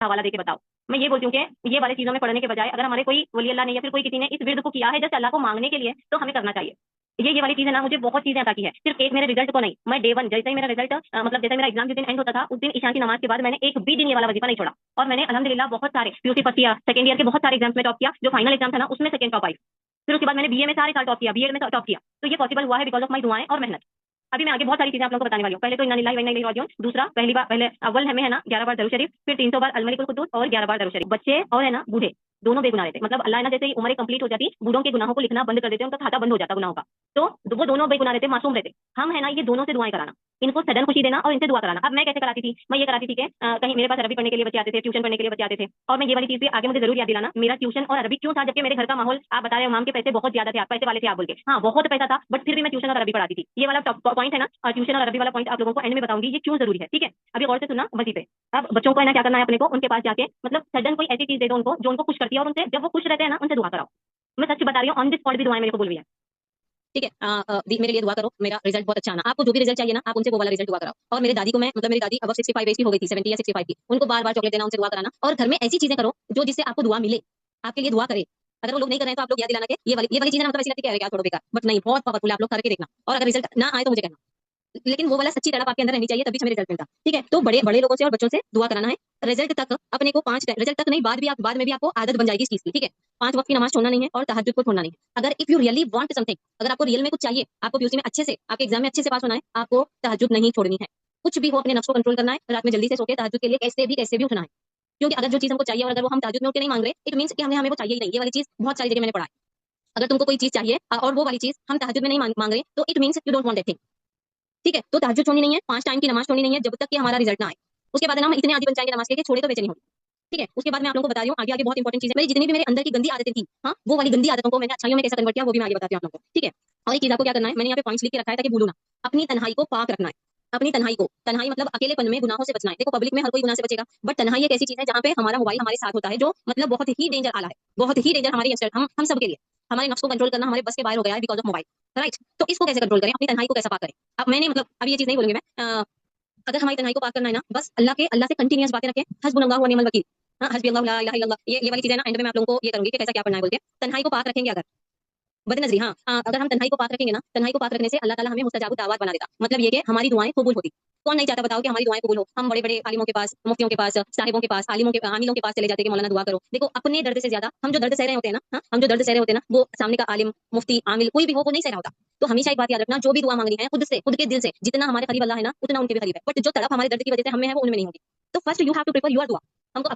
हवाला देके बताओ। मैं ये बोलती हूँ कि ये वाली चीजों में पढ़ने के बजाय अगर हमारे कोई वली अल्लाह ने या फिर कोई किसी ने इस विर्द को किया है जस्ट अल्लाह को मांगने के लिए, तो हमें करना चाहिए। ये वाली चीज है ना, मुझे बहुत चीजें अता की है, सिर्फ एक मेरे रिजल्ट को नहीं। मैं डे वन जैसे ही मेरा रिजल्ट मतलब जैसे मेरा एग्जाम जिस दिन एंड होता था, उस दिन ईशान की नमाज के बाद मैंने एक भी दिन ये वाला वजीफा नहीं छोड़ा। और मैंने अल्हम्दुलिल्लाह बहुत सारे PUC first year second year के बहुत सारे एग्जाम्स में टॉप किया। जो फाइनल एग्जाम था ना उसमें सेकंड टॉप आई। फिर उसके बाद मैंने बीए में सारे साल टॉप किया, बीएड में टॉप किया। तो ये पॉसिबल हुआ है बिकॉज ऑफ माई दुआएं और मेहनत। अभी मैं आगे बहुत सारी चीजें आप लोगों को बताने वाली हूँ। पहले तो इन्ना लिल्लाहि व इन्ना इलैहि राजिऊन। दूसरा, पहली बार पहले अव्वल हमें है ना 11 बार दरूद शरीफ, फिर 300 बार अलमलिकुल कुद्दूस और 11 बार दरूद शरीफ। बच्चे और है ना बूढ़े दोनों बेगुनाह रहते, मतलब अल्लाह है ना जैसे ही उम्र कंप्लीट हो जाती, बूढ़ों के गुनाहों को लिखना बंद कर देते, उनका खाता बंद हो जाता गुनाहों का। तो वो दोनों बेगुनाह रहते, मासूम रहते। हम है ना ये दोनों से दुआएं कराना, इनको सडन खुशी देना और इनसे दुआ कराना। अब मैं कैसे कराती थी, मैं ये कराती थी कि कहीं मेरे पास अरबी पढ़ने के लिए बच्चे आते थे, ट्यूशन पढ़ने के लिए बच्चे आते थे। और मैं ये वाली चीज भी आगे मुझे जरूर याद दिलाना, मेरा ट्यूशन और अरबी क्यों था, जबकि मेरे घर का माहौल आप बता रहे हो, माम के पैसे बहुत ज्यादा थे, आप पैसे वाले थे आप बोल के, हाँ बहुत पैसा था, बट फिर भी मैं ट्यूशन और अरबी पढ़ाती थी। ये वाला पॉइंट है ना, ट्यूशन और अरबी वाला पॉइंट आप लोगों को एंड में बताऊंगी, ये क्यों जरूरी है, ठीक है। अभी गौर से सुनना वजी पे। अब बच्चों को है ना क्या करना है, अपने को उनके पास जाके मतलब सडन कोई ऐसी चीज दे दो उनको जो उनको खुश करती है, और उनसे जब वो खुश रहते हैं ना उनसे दुआ कराओ। मैं सच बता रही हूँ, ऑन दिस स्पॉट भी दुआएं मेरे को बोल रही है। ठीक है, मेरे लिए दुआ करो, मेरा रिजल्ट बहुत अच्छा आना। आपको जो भी रिजल्ट चाहिए ना, आप उनसे वो वाला रिजल्ट दुआ कराओ। और मेरी दादी को मैं मतलब मेरी दादी अब 65 एज की हो गई थी, 70 या 65 की, उनको बार बार चॉकलेट देना, उनसे दुआ कराना। और घर में ऐसी चीजें करो जो जिससे आपको दुआ मिले, आपके लिए दुआ करे। अगर वो लोग नहीं कर रहे हैं तो आप लोग याद दिलाना कि ये वाली चीजें ना मतलब ऐसी लगती है क्या छोड़ो बेकार, बट नहीं, बहुत पावरफुल है, आप लोग करके देखना। और अगर रिजल्ट ना आए तो मुझे कहना, लेकिन वो वाला सच्ची तड़प आपके अंदर रहनी चाहिए, तभी हमें रिजल्ट मिलता। ठीक है, तो बड़े बड़े लोगों से और बच्चों से दुआ कराना है। रिजल्ट तक अपने को 5 रिजल्ट तक नहीं, बाद में भी आपको आदत बन जाएगी इस चीज की। ठीक है, 5 वक्त की नमाज छोड़ना नहीं है और तहज्जुद को छोड़ना नहीं है। अगर if you really want something, अगर आपको रियल में कुछ चाहिए, आपको पीयूसी में अच्छे से, आपके एग्जाम में अच्छे से पास होना है, आपको तहज्जुद नहीं छोड़नी है। कुछ भी हो, अपने नफ्स को कंट्रोल करना है, रात में जल्दी से सो के तहज्जुद के लिए कैसे भी उठना है। क्योंकि अगर जो चीज हमको चाहिए और अगर वो हम तहज्जुद में उठ के नहीं मांग रहे, इट मींस कि हमें वो चाहिए ही नहीं। ये वाली चीज बहुत सारी जगह मैंने पढ़ा है। अगर तुमको कोई चीज चाहिए और वो वाली चीज हम तहज्जुद में नहीं मांग रहे, तो it means you don't want that thing. ठीक है, तो तहज्जुद छोड़नी नहीं है, 5 टाइम की नमाज छोड़नी नहीं है जब तक कि हमारा रिजल्ट ना आए। उसके बाद ना हम इतने आदी बन जाएंगे नमाज के कि छोड़े तो बेचैनी होगी। ठीक है, उसके बाद मैं आप लोगों को बता रही हूँ आगे आगे बहुत इंपॉर्टेंट चीज है। मेरी जितनी भी मेरे अंदर की गंदी आदतें थी, हाँ, वो वाली गंदी आदतों को मैंने अच्छाइयों में कैसे कन्वर्ट किया, वो भी मैं आगे बताती हूँ आप लोगों को। ठीक है, और एक चीज आपको क्या करना है, मैंने यहाँ पे पॉइंट्स लिख के रखा है ताकि भूलू ना। अपनी तन्हाई को पाक रखना है। अपनी तन्हाई को, तन्हाई मतलब अकेलेपन में गुनाहों से बचना है। देखो पब्लिक में हर कोई गुनाह से बचेगा, बट तन्हाई एक ऐसी चीज है जहाँ पे हमारा मोबाइल हमारे साथ होता है, जो मतलब बहुत ही डेंजर आला है, बहुत ही डेंजर हमारे हम सब के लिए। हमारे नफ्स को कंट्रोल करना हमारे बस के बाहर हो गया है बिकॉज ऑफ मोबाइल। राइट, तो इसको कैसे कंट्रोल करें, अपनी तन्हाई को कैसे पाक करें। अब मैंने मतलब अभी ये चीज नहीं बोलूंगी मैं, अगर हमारी तन्हाई को पाक करना है ना, बस अल्लाह से कंटिन्यूअस बातें रखें, हस्बुनल्लाहु व निअमल वकील। हाँ, हस्बी अल्लाह ला इलाहा इल्लल्लाह, ये वाली चीज है ना, एंड में मैं आप लोगों को ये करूंगी कि कैसा क्या पढ़ना है बोल के। तन्हाई को पाक रखेंगे अगर, बदनजरी, हाँ, अगर हम तन्हाई को पाक रखेंगे ना, तन्हाई को पाक रखने से अल्लाह ताला हमें मुस्तजाब दावत बना देता। मतलब ये कि हमारी दुआएं कबूल होती। कौन नहीं चाहता बताओ कि हमारी दुआएं कबूल हो। हम बड़े बड़े आलिमों के पास, मुफ्तियों के पास, साहिबों के पास, आमिलों के पास चले जाते हैं कि मौलाना दुआ करो। देखो अपने दर्द से ज्यादा हम जो दर्द सह रहे होते हैं ना, हाँ, हम जो दर्द सह रहे होते हैं ना, वो सामने का आलिम, मुफ्ती, आमिल कोई भी हो वो नहीं सह रहा होता। तो हमेशा एक बात याद रखना, जो भी दुआ मांगनी है खुद से, खुद के दिल से, जितना हमारे करीब अल्लाह है ना उतना उनके भी करीब है, बट जो तड़प हमारे दर्द की वजह से हमें है वो उनमें नहीं होगी। तो first you have to prepare your दुआ। हमको